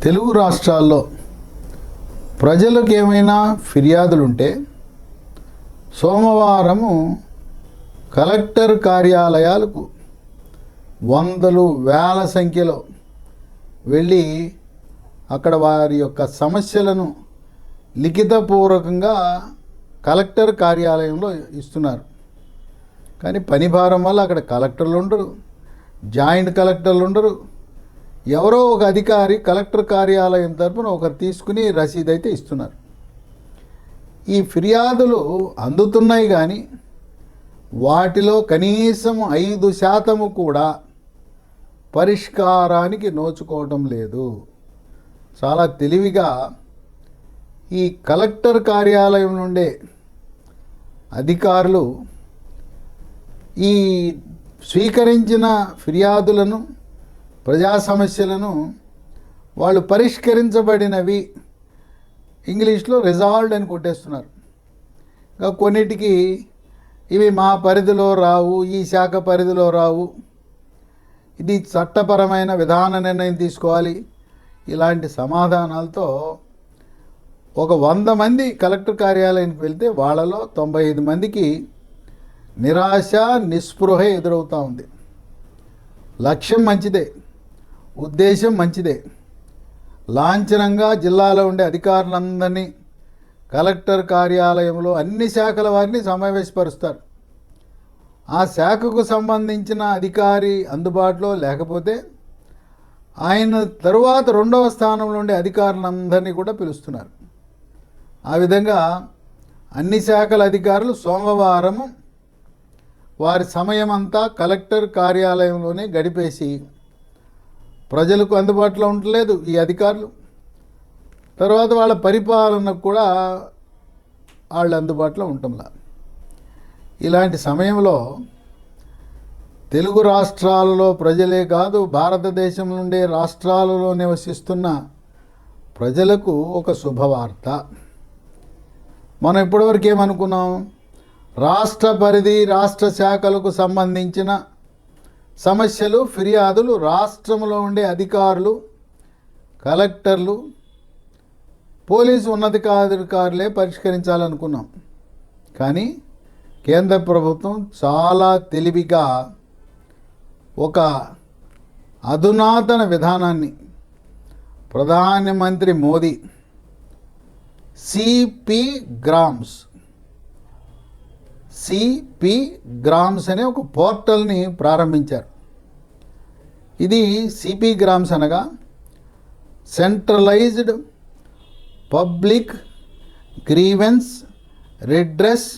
తెలుగు రాష్ట్రాల్లో ప్రజలకు ఏమైనా ఫిర్యాదులుంటే సోమవారము కలెక్టర్ కార్యాలయాలకు వందలు వేల సంఖ్యలో వెళ్ళి అక్కడ వారి యొక్క సమస్యలను లిఖితపూర్వకంగా కలెక్టర్ కార్యాలయంలో ఇస్తున్నారు. కానీ పని భారం వల్ల అక్కడ కలెక్టర్లు ఉండరు, జాయింట్ కలెక్టర్లు ఉండరు. ఎవరో ఒక అధికారి కలెక్టర్ కార్యాలయం తరపున ఒకరు తీసుకుని రసీదు అయితే ఇస్తున్నారు. ఈ ఫిర్యాదులు అందుతున్నాయి కానీ వాటిలో కనీసం 5% కూడా పరిష్కారానికి నోచుకోవటం లేదు. చాలా తెలివిగా ఈ కలెక్టర్ కార్యాలయం నుండే అధికారులు ఈ స్వీకరించిన ఫిర్యాదులను, ప్రజా సమస్యలను వాళ్ళు పరిష్కరించబడినవి ఇంగ్లీష్లో రిజాల్వ్డ్ అని కొట్టేస్తున్నారు. ఇంకా కొన్నిటికి ఇవి మా పరిధిలో రావు, ఈ శాఖ పరిధిలో రావు, ఇది చట్టపరమైన విధాన నిర్ణయం తీసుకోవాలి, ఇలాంటి సమాధానాలతో ఒక 100 మంది కలెక్టర్ కార్యాలయానికి వెళ్తే వాళ్ళలో 95 మందికి నిరాశ, నిస్పృహ ఎదురవుతూ ఉంది. లక్ష్యం మంచిదే, ఉద్దేశం మంచిదే. లాంఛనంగా జిల్లాలో ఉండే అధికారులందరినీ కలెక్టర్ కార్యాలయంలో అన్ని శాఖల వారిని సమావేశపరుస్తారు. ఆ శాఖకు సంబంధించిన అధికారి అందుబాటులో లేకపోతే ఆయన తరువాత 2వ స్థానంలో ఉండే అధికారులందరినీ కూడా పిలుస్తున్నారు. ఆ విధంగా అన్ని శాఖల అధికారులు సోమవారం వారి సమయం అంతా కలెక్టర్ కార్యాలయంలోనే గడిపేసి ప్రజలకు అందుబాటులో ఉండలేదు ఈ అధికారులు. తర్వాత వాళ్ళ పరిపాలనకు కూడా వాళ్ళు అందుబాటులో ఉండటంలా. ఇలాంటి సమయంలో తెలుగు రాష్ట్రాలలో ప్రజలే కాదు, భారతదేశం నుండే రాష్ట్రాలలో నివసిస్తున్న ప్రజలకు ఒక శుభవార్త. మనం ఇప్పటివరకు ఏమనుకున్నాం? రాష్ట్ర పరిధి, రాష్ట్ర శాఖలకు సంబంధించిన సమస్యలు, ఫిర్యాదులు రాష్ట్రంలో ఉండే అధికారులు, కలెక్టర్లు, పోలీసు ఉన్నతాధికారులే పరిష్కరించాలనుకున్నాం. కానీ కేంద్ర ప్రభుత్వం చాలా తెలివిగా ఒక అధునాతన విధానాన్ని ప్రధానమంత్రి మోదీ సిపి గ్రామ్స్ అనే ఒక పోర్టల్ని ప్రారంభించారు. ఇది సిపి గ్రామ్స్ అనగా centralised public grievance redress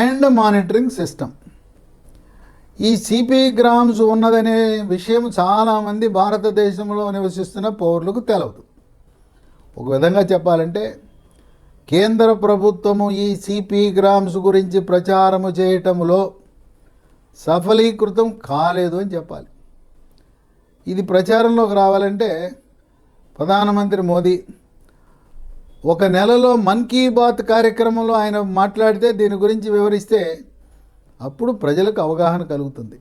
and monitoring system. ఈ సిపి గ్రామ్స్ ఉన్నదనే విషయం చాలామంది భారతదేశంలో నివసిస్తున్న పౌరులకు తెలవదు. ఒక విధంగా చెప్పాలంటే కేంద్ర ప్రభుత్వము ఈ సిపి గ్రామ్స్ గురించి ప్రచారము చేయటంలో సఫలీకృతం కాలేదు అని చెప్పాలి. ఇది ప్రచారంలోకి రావాలంటే ప్రధానమంత్రి మోదీ ఒక నెలలో మన్ కీ బాత్ కార్యక్రమంలో ఆయన మాట్లాడితే, దీని గురించి వివరిస్తే అప్పుడు ప్రజలకు అవగాహన కలుగుతుంది.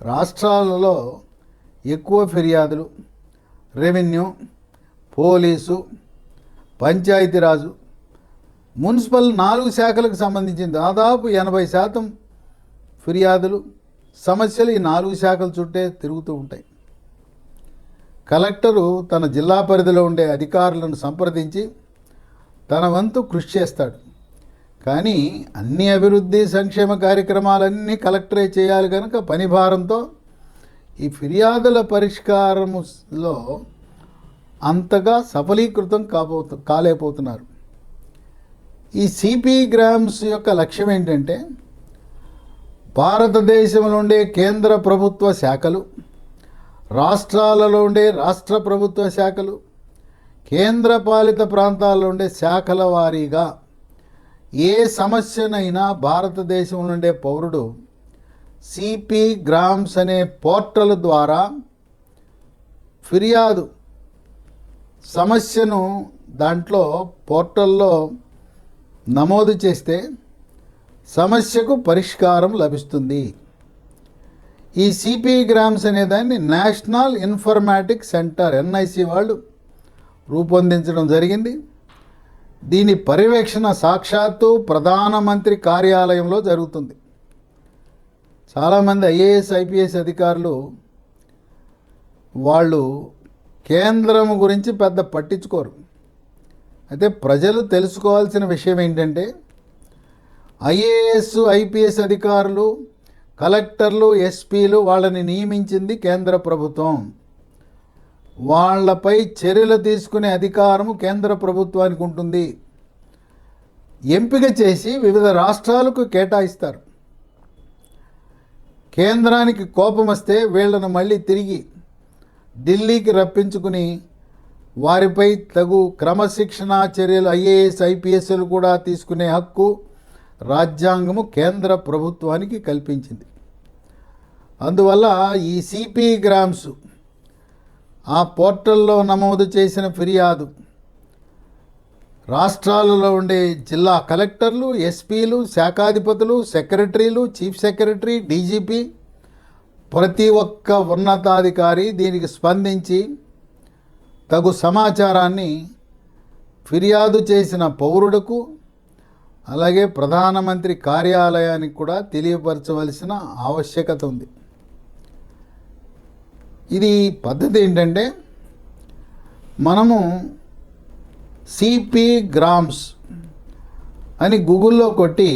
రాష్ట్రాలలో ఎక్కువ ఫిర్యాదులు రెవెన్యూ, పోలీసు, పంచాయతీరాజు, మున్సిపల్ 4 శాఖలకు సంబంధించిన దాదాపు 80% ఫిర్యాదులు, సమస్యలు ఈ 4 శాఖల చుట్టే తిరుగుతూ ఉంటాయి. కలెక్టరు తన జిల్లా పరిధిలో ఉండే అధికారులను సంప్రదించి తన వంతు కృషి చేస్తాడు. కానీ అన్ని అభివృద్ధి సంక్షేమ కార్యక్రమాలన్నీ కలెక్టరే చేయాలి కనుక పని భారంతో ఈ ఫిర్యాదుల పరిష్కారంలో అంతగా సఫలీకృతం కాలేకపోతున్నారు. ఈ సిపి గ్రామ్స్ యొక్క లక్ష్యం ఏంటంటే భారతదేశంలో ఉండే కేంద్ర ప్రభుత్వ శాఖలు, రాష్ట్రాలలో ఉండే రాష్ట్ర ప్రభుత్వ శాఖలు, కేంద్రపాలిత ప్రాంతాల్లో ఉండే శాఖల వారీగా ఏ సమస్యనైనా భారతదేశం నుండే పౌరుడు సిపి గ్రామ్స్ అనే పోర్టల్ ద్వారా ఫిర్యాదు సమస్యను దాంట్లో పోర్టల్లో నమోదు చేస్తే సమస్యకు పరిష్కారం లభిస్తుంది. ఈ సిపి గ్రామ్స్ అనే దాన్ని నేషనల్ ఇన్ఫర్మాటిక్ సెంటర్ ఎన్ఐసి వాళ్ళు రూపొందించడం జరిగింది. దీని పర్యవేక్షణ సాక్షాత్తు ప్రధానమంత్రి కార్యాలయంలో జరుగుతుంది. చాలామంది ఐఏఎస్ ఐపీఎస్ అధికారులు వాళ్ళు కేంద్రం గురించి పెద్ద పట్టించుకోరు. అయితే ప్రజలు తెలుసుకోవాల్సిన విషయం ఏంటంటే ఐఏఎస్ ఐపీఎస్ అధికారులు, కలెక్టర్లు, ఎస్పీలు వాళ్ళని నియమించింది కేంద్ర ప్రభుత్వం. వాళ్ళపై చర్యలు తీసుకునే అధికారము కేంద్ర ప్రభుత్వానికి ఉంటుంది. ఎంపిక చేసి వివిధ రాష్ట్రాలకు కేటాయిస్తారు. కేంద్రానికి కోపం వస్తే వీళ్ళను మళ్ళీ తిరిగి ఢిల్లీకి రప్పించుకుని వారిపై తగు క్రమశిక్షణా చర్యలు ఐఏఎస్ ఐపీఎస్లు కూడా తీసుకునే హక్కు రాజ్యాంగము కేంద్ర ప్రభుత్వానికి కల్పించింది. అందువల్ల ఈ సిపి గ్రామ్స్ ఆ పోర్టల్లో నమోదు చేసిన ఫిర్యాదు రాష్ట్రాలలో ఉండే జిల్లా కలెక్టర్లు, ఎస్పీలు, శాఖాధిపతులు, సెక్రటరీలు, చీఫ్ సెక్రటరీ, డీజీపీ ప్రతి ఒక్క ఉన్నతాధికారి దీనికి స్పందించి తగు సమాచారాన్ని ఫిర్యాదు చేసిన పౌరుడుకు అలాగే ప్రధానమంత్రి కార్యాలయానికి కూడా తెలియపరచవలసిన ఆవశ్యకత ఉంది. ఇది పద్ధతి ఏంటంటే మనము సిపి గ్రామ్స్ అని గూగుల్లో కొట్టి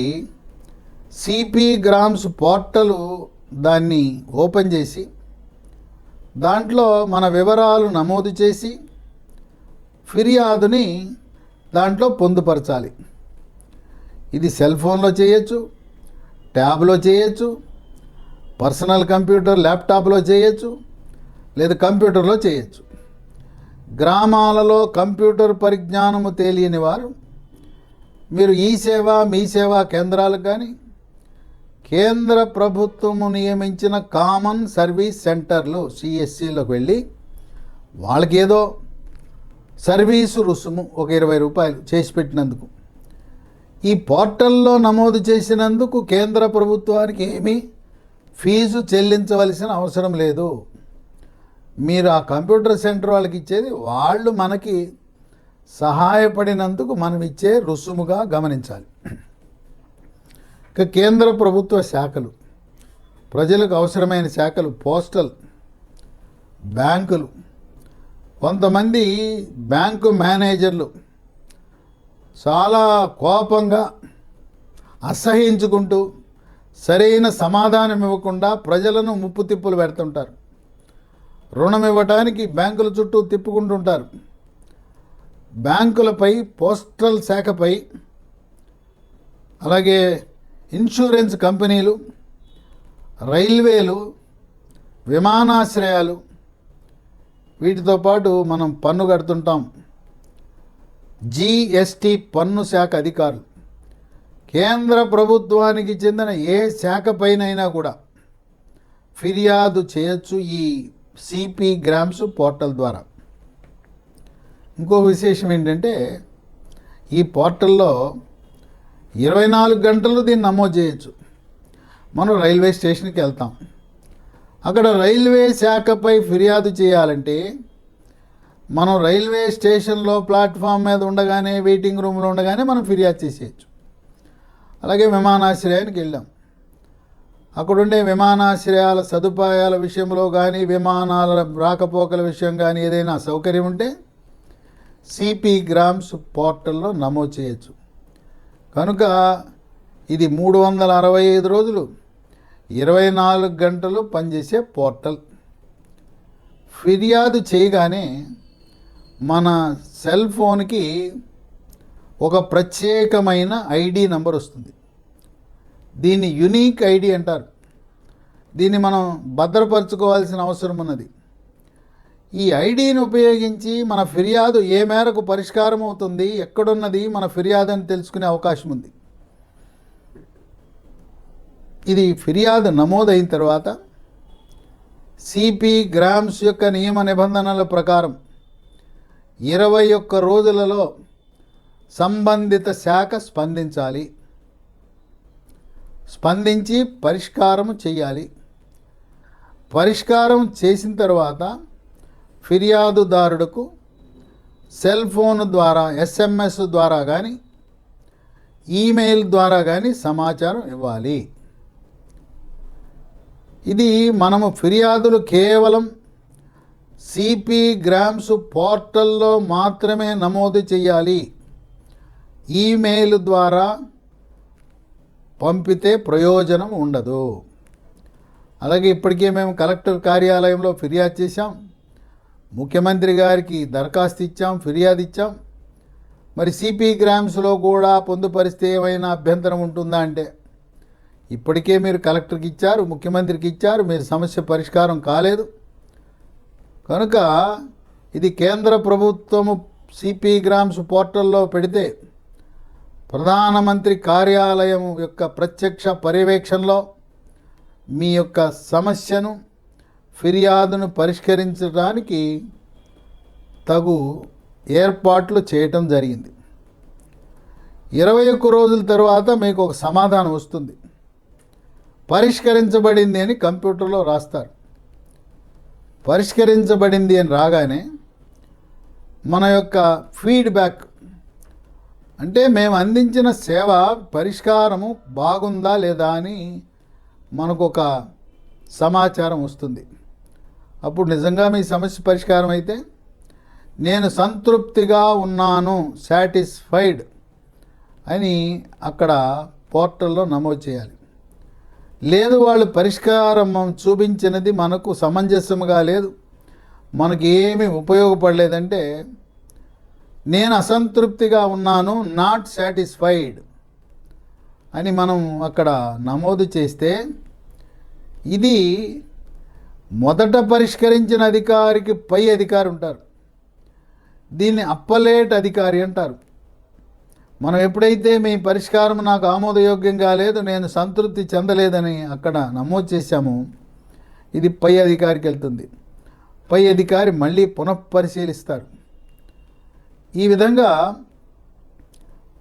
సిపి గ్రామ్స్ పోర్టలు దాన్ని ఓపెన్ చేసి దాంట్లో మన వివరాలు నమోదు చేసి ఫిర్యాదుని దాంట్లో పొందుపరచాలి. ఇది సెల్ ఫోన్లో చేయొచ్చు, ట్యాబ్లో చేయొచ్చు, పర్సనల్ కంప్యూటర్ ల్యాప్టాప్లో చేయొచ్చు, లేదా కంప్యూటర్లో చేయొచ్చు. గ్రామాలలో కంప్యూటర్ పరిజ్ఞానము తెలియని వారు మీరు ఈ సేవ మీ సేవా కేంద్రాలకు కానీ కేంద్ర ప్రభుత్వము నియమించిన కామన్ సర్వీస్ సెంటర్లు సిఎస్సిలోకి వెళ్ళి వాళ్ళకి ఏదో సర్వీసు రుసుము ఒక 20 రూపాయలు చేసి పెట్టినందుకు, ఈ పోర్టల్లో నమోదు చేసినందుకు కేంద్ర ప్రభుత్వానికి ఏమీ ఫీజు చెల్లించవలసిన అవసరం లేదు. మీరు ఆ కంప్యూటర్ సెంటర్ వాళ్ళకి ఇచ్చేది వాళ్ళు మనకి సహాయపడినందుకు మనం ఇచ్చే రుసుముగా గమనించాలి. ఇక కేంద్ర ప్రభుత్వ శాఖలు, ప్రజలకు అవసరమైన శాఖలు, పోస్టల్, బ్యాంకులు, కొంతమంది బ్యాంకు మేనేజర్లు చాలా కోపంగా అసహించుకుంటూ సరైన సమాధానం ఇవ్వకుండా ప్రజలను ముప్పు తిప్పులు పెడుతుంటారు. రుణం ఇవ్వటానికి బ్యాంకుల చుట్టూ తిప్పుకుంటుంటారు. బ్యాంకులపై, పోస్టల్ శాఖపై, అలాగే ఇన్సూరెన్స్ కంపెనీలు, రైల్వేలు, విమానాశ్రయాలు, వీటితో పాటు మనం పన్ను కడుతుంటాం. జిఎస్టి పన్ను శాఖ అధికారులు కేంద్ర ప్రభుత్వానికి చెందిన ఏ శాఖపైనైనా కూడా ఫిర్యాదు చేయొచ్చు ఈ సిపి గ్రామ్స్ పోర్టల్ ద్వారా. ఇంకో విశేషం ఏంటంటే ఈ పోర్టల్లో 24 గంటలు దీన్ని నమోదు చేయొచ్చు. మనం రైల్వే స్టేషన్కి వెళ్తాం, అక్కడ రైల్వే శాఖపై ఫిర్యాదు చేయాలంటే మనం రైల్వే స్టేషన్లో ప్లాట్ఫామ్ మీద ఉండగానే, వెయిటింగ్ రూమ్లో ఉండగానే మనం ఫిర్యాదు చేసేయచ్చు. అలాగే విమానాశ్రయానికి వెళ్ళాం, అక్కడుండే విమానాశ్రయాల సదుపాయాల విషయంలో కానీ, విమానాల రాకపోకల విషయం కానీ ఏదైనా సౌకర్యం ఉంటే సిపి గ్రామ్స్ పోర్టల్లో నమోదు చేయొచ్చు. కనుక ఇది 365 రోజులు 24 గంటలు పనిచేసే పోర్టల్. ఫిర్యాదు చేయగానే మన సెల్ ఫోన్కి ఒక ప్రత్యేకమైన ఐడి నంబర్ వస్తుంది. దీన్ని యునీక్ ఐడి అంటారు. దీన్ని మనం భద్రపరచుకోవాల్సిన అవసరం ఉన్నది. ఈ ఐడిని ఉపయోగించి మన ఫిర్యాదు ఏ మేరకు పరిష్కారం అవుతుంది, ఎక్కడున్నది మన ఫిర్యాదు అని తెలుసుకునే అవకాశం ఉంది. ఇది ఫిర్యాదు నమోదైన తర్వాత సిపి గ్రామ్స్ యొక్క నియమ నిబంధనల ప్రకారం 21 రోజులలో సంబంధిత శాఖ స్పందించాలి, స్పందించి పరిష్కారం చేయాలి. పరిష్కారం చేసిన తర్వాత ఫిర్యాదుదారుడుకు సెల్ ఫోన్ ద్వారా, SMS ద్వారా కానీ, ఈమెయిల్ ద్వారా కానీ సమాచారం ఇవ్వాలి. ఇది మనము ఫిర్యాదులు కేవలం సిపి గ్రామ్స్ పోర్టల్లో మాత్రమే నమోదు చేయాలి. ఈమెయిల్ ద్వారా పంపితే ప్రయోజనం ఉండదు. అలాగే ఇప్పటికే మేము కలెక్టర్ కార్యాలయంలో ఫిర్యాదు చేశాం, ముఖ్యమంత్రి గారికి దరఖాస్తు ఇచ్చాం, ఫిర్యాదు ఇచ్చాం. మరి సిపి గ్రామ్స్లో కూడా పొందుపరిస్తే ఏమైనా అభ్యంతరం ఉంటుందా అంటే, ఇప్పటికే మీరు కలెక్టర్కి ఇచ్చారు, ముఖ్యమంత్రికి ఇచ్చారు, మీరు సమస్య పరిష్కారం కాలేదు. కనుక ఇది కేంద్ర ప్రభుత్వము సిపి గ్రామ్స్ పోర్టల్లో పెడితే ప్రధానమంత్రి కార్యాలయం యొక్క ప్రత్యక్ష పర్యవేక్షణలో మీ యొక్క సమస్యను, ఫిర్యాదును పరిష్కరించడానికి తగు ఏర్పాట్లు చేయటం జరిగింది. 21 రోజుల తర్వాత మీకు ఒక సమాధానం వస్తుంది. పరిష్కరించబడింది అని కంప్యూటర్లో రాస్తారు. పరిష్కరించబడింది అని రాగానే మన యొక్క ఫీడ్బ్యాక్, అంటే మేము అందించిన సేవ పరిష్కారము బాగుందా లేదా అని మనకు ఒక సమాచారం వస్తుంది. అప్పుడు నిజంగా మీ సమస్య పరిష్కారం అయితే నేను సంతృప్తిగా ఉన్నాను, సాటిస్ఫైడ్ అని అక్కడ పోర్టల్లో నమోదు చేయాలి. లేదు, వాళ్ళు పరిష్కారం చూపించినది మనకు సమంజసముగా లేదు, మనకి ఏమీ ఉపయోగపడలేదంటే నేను అసంతృప్తిగా ఉన్నాను, నాట్ సాటిస్ఫైడ్ అని మనం అక్కడ నమోదు చేస్తే ఇది మొదట పరిష్కరించిన అధికారికి పై అధికారి ఉంటారు. దీన్ని అప్పలేట్ అధికారి అంటారు. మనం ఎప్పుడైతే మీ పరిష్కారం నాకు ఆమోదయోగ్యంగా లేదు, నేను సంతృప్తి చెందలేదని అక్కడ నమోదు చేశామో ఇది పై అధికారికి వెళ్తుంది. పై అధికారి మళ్ళీ పునఃపరిశీలిస్తారు. ఈ విధంగా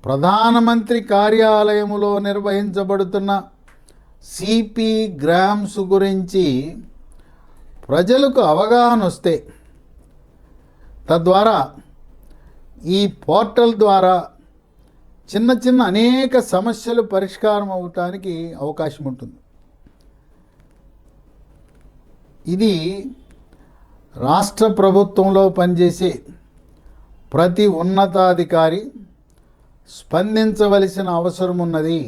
ప్రధానమంత్రి కార్యాలయంలో నిర్వహించబడుతున్న సిపి గ్రామ్స్ గురించి ప్రజలకు అవగాహన వస్తే, తద్వారా ఈ పోర్టల్ ద్వారా చిన్న చిన్న అనేక సమస్యలు పరిష్కారం అవటానికి అవకాశం ఉంటుంది. ఇది రాష్ట్ర ప్రభుత్వంలో పనిచేసే ప్రతి ఉన్నతాధికారి స్పందించవలసిన అవసరం ఉన్నది.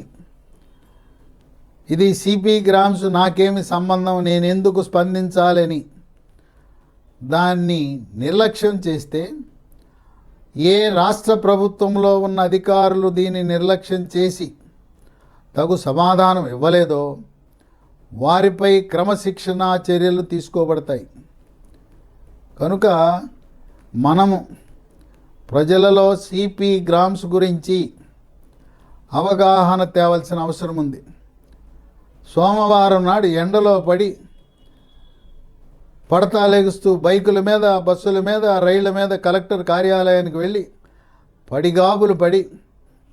ఇది సిపి గ్రామ్స్ నాకేమి సంబంధం, నేను ఎందుకు స్పందించాలని దాన్ని నిర్లక్ష్యం చేస్తే, ఏ రాష్ట్ర ప్రభుత్వంలో ఉన్న అధికారులు దీన్ని నిర్లక్ష్యం చేసి తగు సమాధానం ఇవ్వలేదో వారిపై క్రమశిక్షణా చర్యలు తీసుకోబడతాయి. కనుక మనము ప్రజలలో సిపి గ్రామ్స్ గురించి అవగాహన తేవాల్సిన అవసరం ఉంది. సోమవారం నాడు ఎండలో పడతా లెగుస్తూ బైకుల మీద, బస్సుల మీద, రైళ్ల మీద కలెక్టర్ కార్యాలయానికి వెళ్ళి పడిగాబులు పడి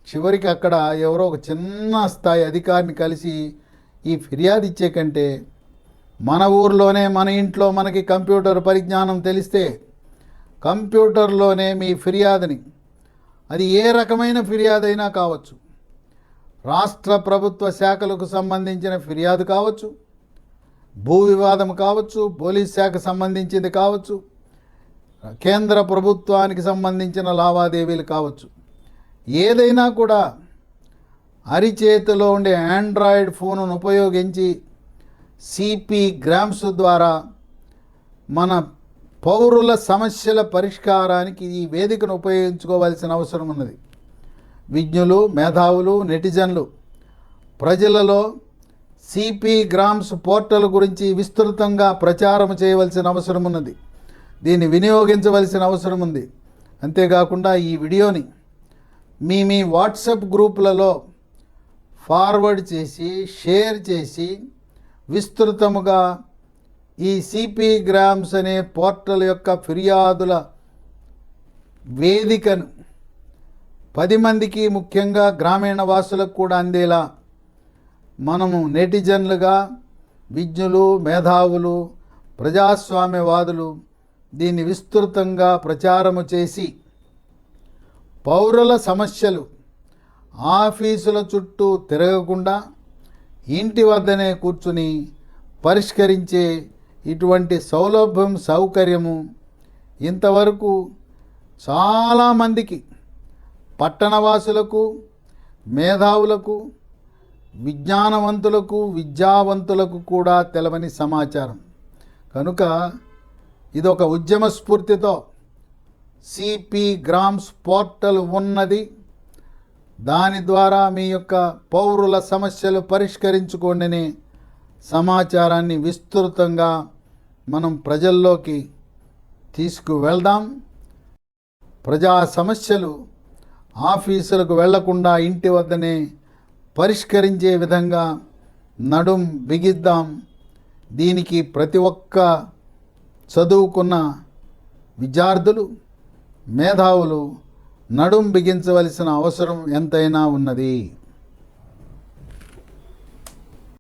చివరికి అక్కడ ఎవరో ఒక చిన్న స్థాయి అధికారిని కలిసి ఈ ఫిర్యాదు ఇచ్చే కంటే మన ఊర్లోనే, మన ఇంట్లో మనకి కంప్యూటర్ పరిజ్ఞానం తెలిస్తే కంప్యూటర్లోనే మీ ఫిర్యాదుని, అది ఏ రకమైన ఫిర్యాదు అయినా కావచ్చు, రాష్ట్ర ప్రభుత్వ శాఖలకు సంబంధించిన ఫిర్యాదు కావచ్చు, భూ వివాదం కావచ్చు, పోలీస్ శాఖ సంబంధించింది కావచ్చు, కేంద్ర ప్రభుత్వానికి సంబంధించిన లావాదేవీలు కావచ్చు, ఏదైనా కూడా అరిచేతిలో ఉండే ఆండ్రాయిడ్ ఫోనును ఉపయోగించి సిపి గ్రామ్స్ ద్వారా మన పౌరుల సమస్యల పరిష్కారానికి ఈ వేదికను ఉపయోగించుకోవాల్సిన అవసరం ఉన్నది. విజ్ఞులు, మేధావులు, నెటిజన్లు ప్రజలలో సిపి గ్రామ్స్ పోర్టల్ గురించి విస్తృతంగా ప్రచారం చేయవలసిన అవసరం ఉన్నది. దీన్ని వినియోగించవలసిన అవసరం ఉంది. అంతేకాకుండా ఈ వీడియోని మీ వాట్సాప్ గ్రూపులలో ఫార్వర్డ్ చేసి, షేర్ చేసి విస్తృతముగా ఈ సిపి గ్రామ్స్ అనే పోర్టల్ యొక్క ఫిర్యాదుల వేదికను 10 మందికి, ముఖ్యంగా గ్రామీణ వాసులకు కూడా అందేలా మనము నెటిజన్లుగా, విజ్ఞులు, మేధావులు, ప్రజాస్వామ్యవాదులు దీన్ని విస్తృతంగా ప్రచారము చేసి పౌరుల సమస్యలు ఆఫీసుల చుట్టూ తిరగకుండా ఇంటి వద్దనే కూర్చుని పరిష్కరించే ఇటువంటి సౌకర్యము ఇంతవరకు చాలామందికి, పట్టణవాసులకు, మేధావులకు, విద్యావంతులకు కూడా తెలవని సమాచారం. కనుక ఇదొక ఉద్యమ స్ఫూర్తితో సిపి గ్రామ్స్ పోర్టల్ ఉన్నది. దాని ద్వారా మీ యొక్క పౌరుల సమస్యలు పరిష్కరించుకోండి సమాచారాన్ని విస్తృతంగా మనం ప్రజల్లోకి తీసుకువెళ్దాం. ప్రజా సమస్యలు ఆఫీసులకు వెళ్లకుండా ఇంటి వద్దనే పరిష్కరించే విధంగా నడుం బిగిద్దాం. దీనికి ప్రతి ఒక్క చదువుకున్న విద్యార్థులు, మేధావులు నడుం బిగించవలసిన అవసరం ఎంతైనా ఉన్నది.